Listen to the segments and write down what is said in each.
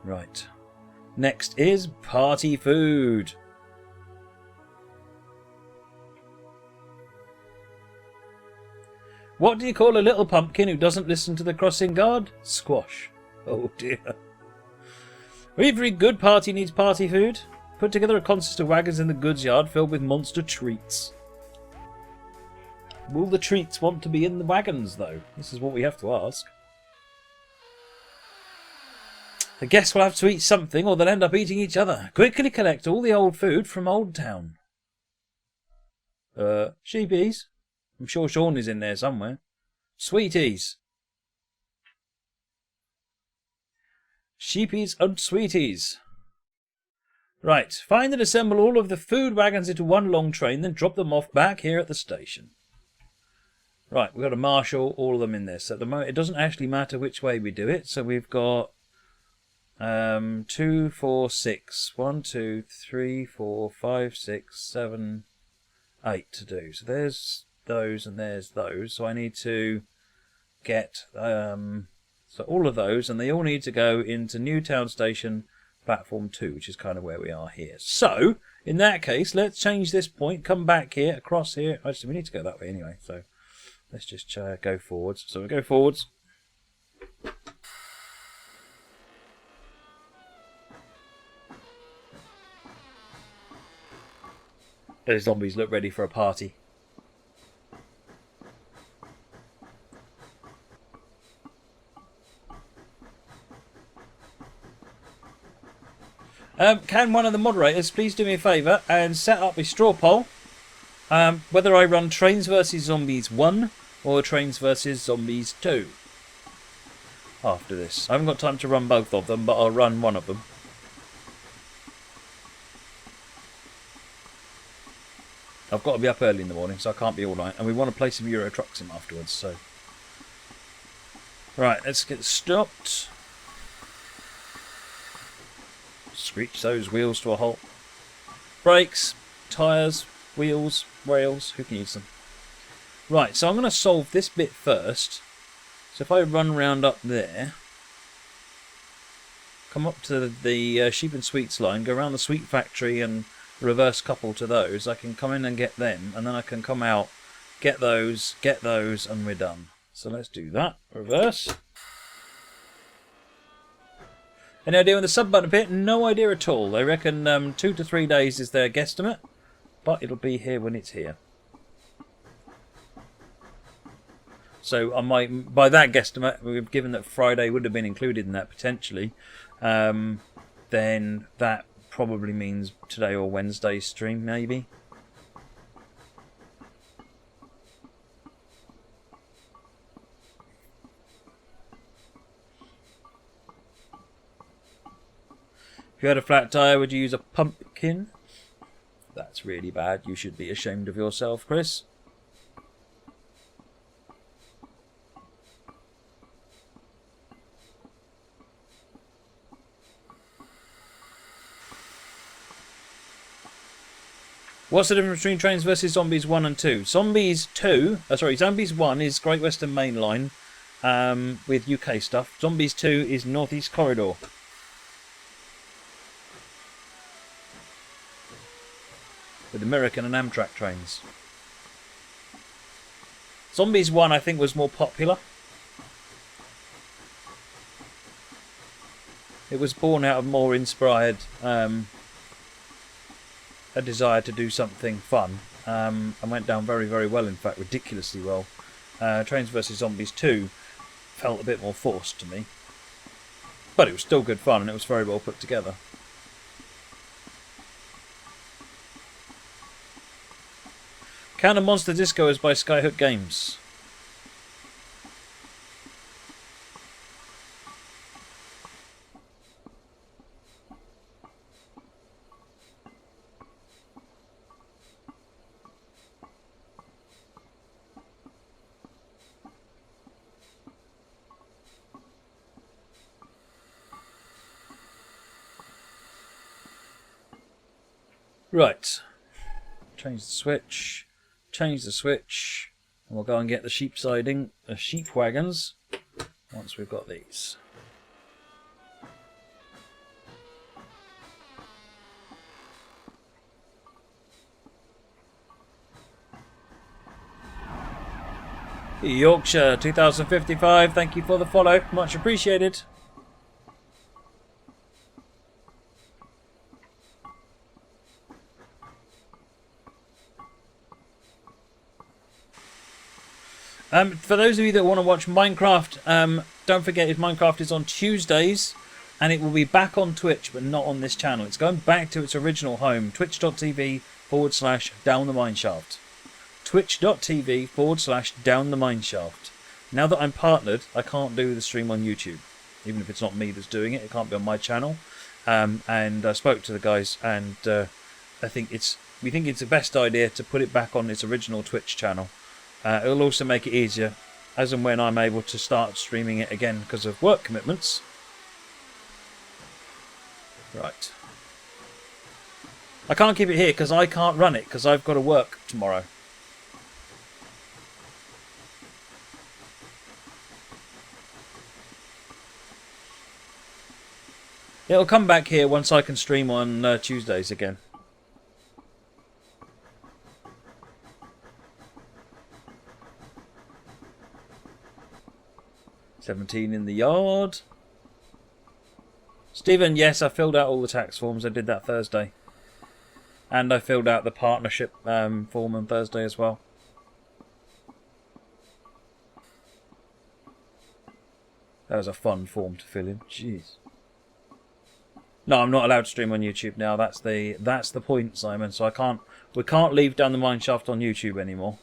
Right. Next is party food. What do you call a little pumpkin who doesn't listen to the crossing guard? Squash. Oh dear. Every good party needs party food. Put together a consist of wagons in the goods yard filled with monster treats. Will the treats want to be in the wagons, though? This is what we have to ask. The guests will have to eat something or they'll end up eating each other. Quickly collect all the old food from Old Town. Sheepies? I'm sure Sean is in there somewhere. Sweeties. Sheepies and sweeties. Right, find and assemble all of the food wagons into one long train, then drop them off back here at the station. Right, we've got to marshal all of them in this. At the moment, it doesn't actually matter which way we do it. So we've got 2, 4, 6. 1, 2, 3, 4, 5, 6, 7, 8 to do. So there's those and there's those. So I need to get so all of those, and they all need to go into Newtown Station, platform 2, which is kind of where we are here. So in that case, let's change this point, come back here, across here. Actually, we need to go that way anyway. So let's just go forwards. So we go forwards. Those zombies look ready for a party. Can one of the moderators please do me a favour and set up a straw poll whether I run Trains vs Zombies 1 or Trains vs Zombies 2 after this. I haven't got time to run both of them, but I'll run one of them. I've got to be up early in the morning, so I can't be all night, and we want to play some Euro Truck Sim afterwards. So, right, let's get stopped. Screech those wheels to a halt. Brakes, tyres, wheels, rails, who can use them? Right, so I'm going to solve this bit first. So if I run round up there, come up to the Sheep and Sweets line, go around the Sweet Factory and reverse couple to those, I can come in and get them, and then I can come out, get those, and we're done. So let's do that. Reverse. Any idea when the sub button appear? No idea at all. They reckon 2 to 3 days is their guesstimate, but it'll be here when it's here. So I might, by that guesstimate, we've given that Friday would have been included in that potentially, then that probably means today or Wednesday's stream, maybe. If you had a flat tyre, would you use a pumpkin? That's really bad. You should be ashamed of yourself, Chris. What's the difference between Trains vs Zombies 1 and 2? Zombies 1 is Great Western Main Line with UK stuff. Zombies 2 is North East Corridor. With American and Amtrak trains. Zombies 1 I think was more popular. It was born out of more inspired a desire to do something fun, and went down very, very well, in fact ridiculously well. Trains vs Zombies 2 felt a bit more forced to me, but it was still good fun and it was very well put together. Counter Monster Disco is by Skyhook Games. Right. Change the switch. Change the switch, and we'll go and get the sheep siding, the sheep wagons, once we've got these. Yorkshire 2055, thank you for the follow. Much appreciated. For those of you that want to watch Minecraft, don't forget Minecraft is on Tuesdays, and it will be back on Twitch, but not on this channel. It's going back to its original home, twitch.tv/downthemineshaft. Twitch.tv/downthemineshaft. Now that I'm partnered, I can't do the stream on YouTube. Even if it's not me that's doing it, it can't be on my channel. And I spoke to the guys, and we think it's the best idea to put it back on its original Twitch channel. It'll also make it easier as and when I'm able to start streaming it again because of work commitments. Right. I can't keep it here because I can't run it because I've got to work tomorrow. It'll come back here once I can stream on Tuesdays again. $17 in the yard. Stephen, yes, I filled out all the tax forms. I did that Thursday. And I filled out the partnership form on Thursday as well. That was a fun form to fill in. Jeez. No, I'm not allowed to stream on YouTube now. That's the point, Simon. So we can't leave Down the Mineshaft on YouTube anymore.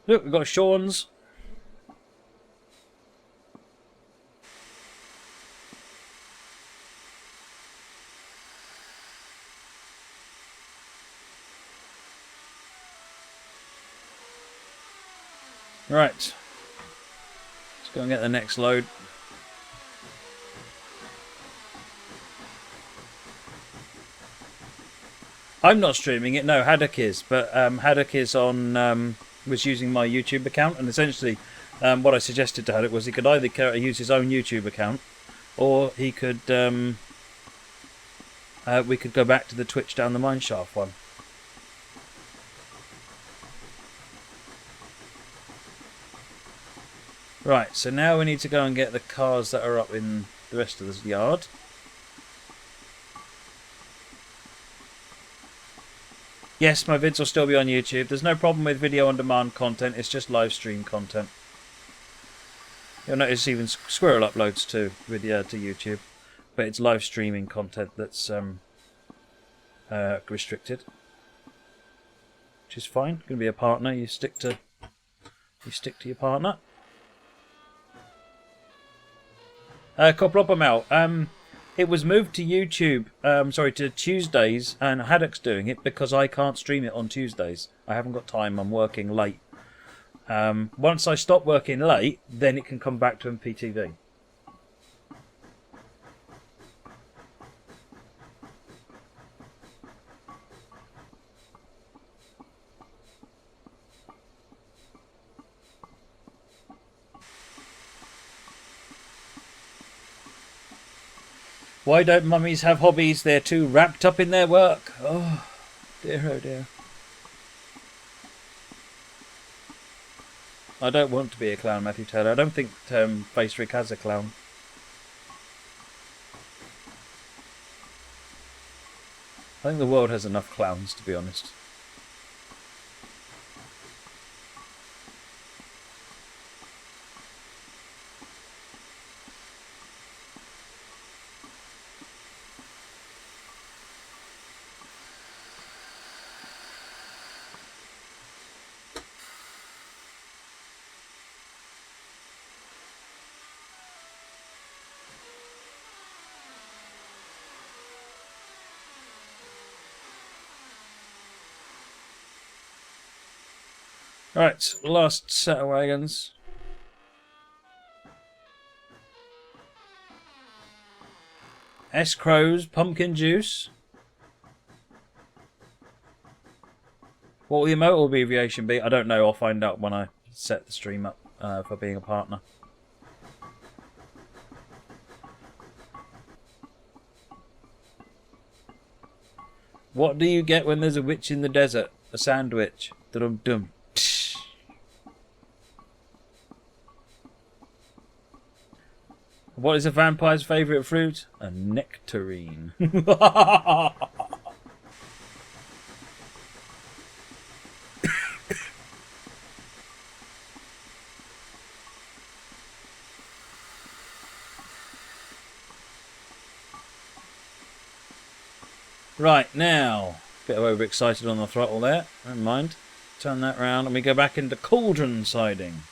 Look, we've got Sean's. Right. Let's go and get the next load. I'm not streaming it, no, Haddock is. But Haddock is on... was using my YouTube account, and essentially what I suggested to Haddock was he could either use his own YouTube account, or he could we could go back to the Twitch Down the Mineshaft one. Right, so now we need to go and get the cars that are up in the rest of the yard. Yes, my vids will still be on YouTube. There's no problem with video on demand content, it's just live stream content. You'll notice even Squirrel uploads to YouTube, but it's live streaming content that's restricted, which is fine. Going to be a partner. You stick to your partner. Coplopamel. It was moved to YouTube, to Tuesdays, and Haddock's doing it because I can't stream it on Tuesdays. I haven't got time, I'm working late. Once I stop working late, then it can come back to MPTV. Why don't mummies have hobbies? They're too wrapped up in their work. Oh dear. I don't want to be a clown, Matthew Taylor. I don't think FaceRig has a clown. I think the world has enough clowns, to be honest. Right, last set of wagons. S-Crows, pumpkin juice. What will the emote abbreviation be? I don't know, I'll find out when I set the stream up for being a partner. What do you get when there's a witch in the desert? A sandwich. Dum dum. What is a vampire's favourite fruit? A nectarine. Right, now, bit of overexcited on the throttle there, never mind. Turn that round and we go back into cauldron siding.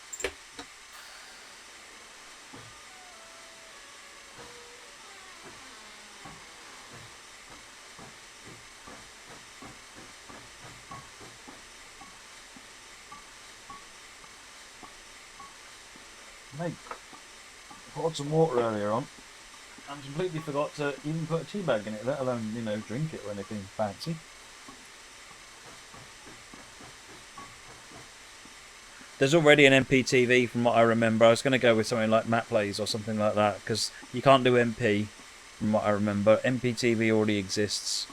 Mate, poured some water earlier on and completely forgot to even put a tea bag in it, let alone, you know, drink it or anything fancy. There's already an MPTV from what I remember. I was going to go with something like MattPlays or something like that because you can't do MP from what I remember. MPTV already exists.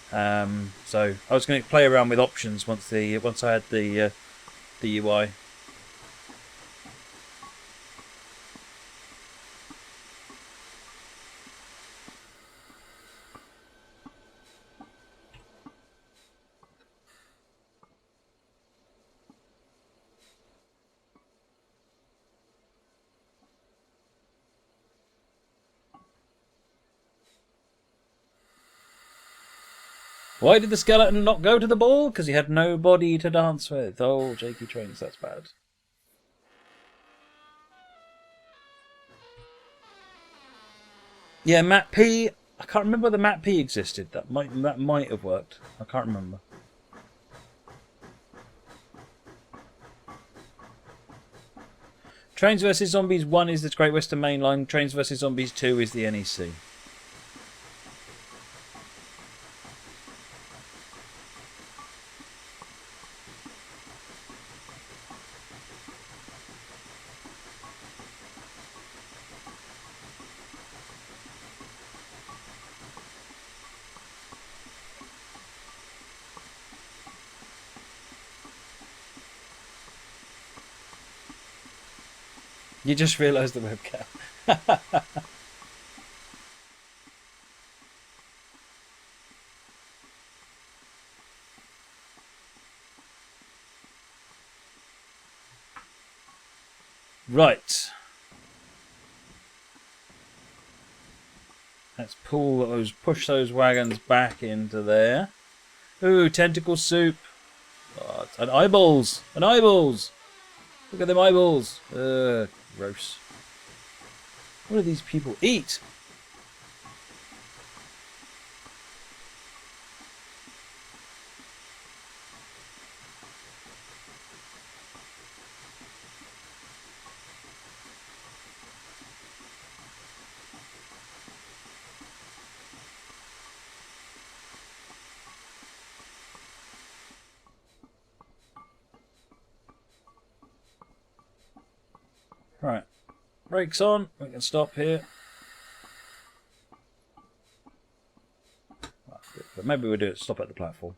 So I was going to play around with options once I had the UI. Why did the skeleton not go to the ball? Because he had nobody to dance with. Oh, Jakey Trains, that's bad. Yeah, Matt P. I can't remember whether Matt P existed. That might have worked. I can't remember. Trains vs Zombies 1 is the Great Western Main Line. Trains vs Zombies 2 is the NEC. You just realised the webcam. Right. Let's push those wagons back into there. Ooh, tentacle soup. Oh, and eyeballs. And eyeballs. Look at them eyeballs. Gross. What do these people eat? Right. Brakes on. We can stop here. But maybe we'll do it. Stop at the platform.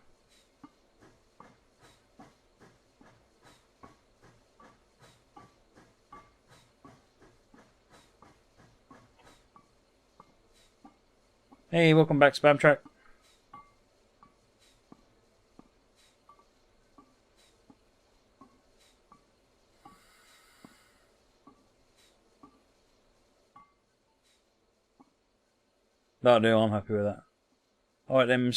Hey, welcome back, Spam Track. That'll do, I'm happy with that. Alright then,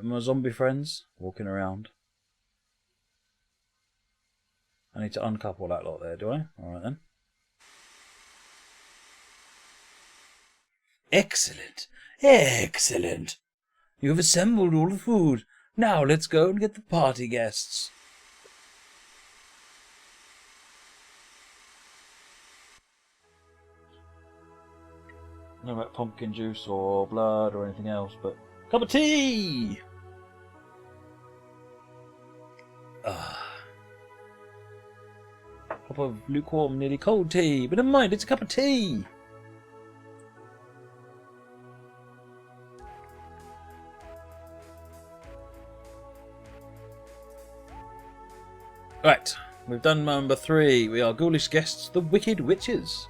my zombie friends, walking around. I need to uncouple that lot there, do I? Alright then. Excellent! Excellent! You have assembled all the food. Now let's go and get the party guests. No about pumpkin juice or blood or anything else, but cup of tea! Cup of lukewarm, nearly cold tea. But never mind, it's a cup of tea! Right, we've done number 3. We are Ghoulish Guests, the Wicked Witches.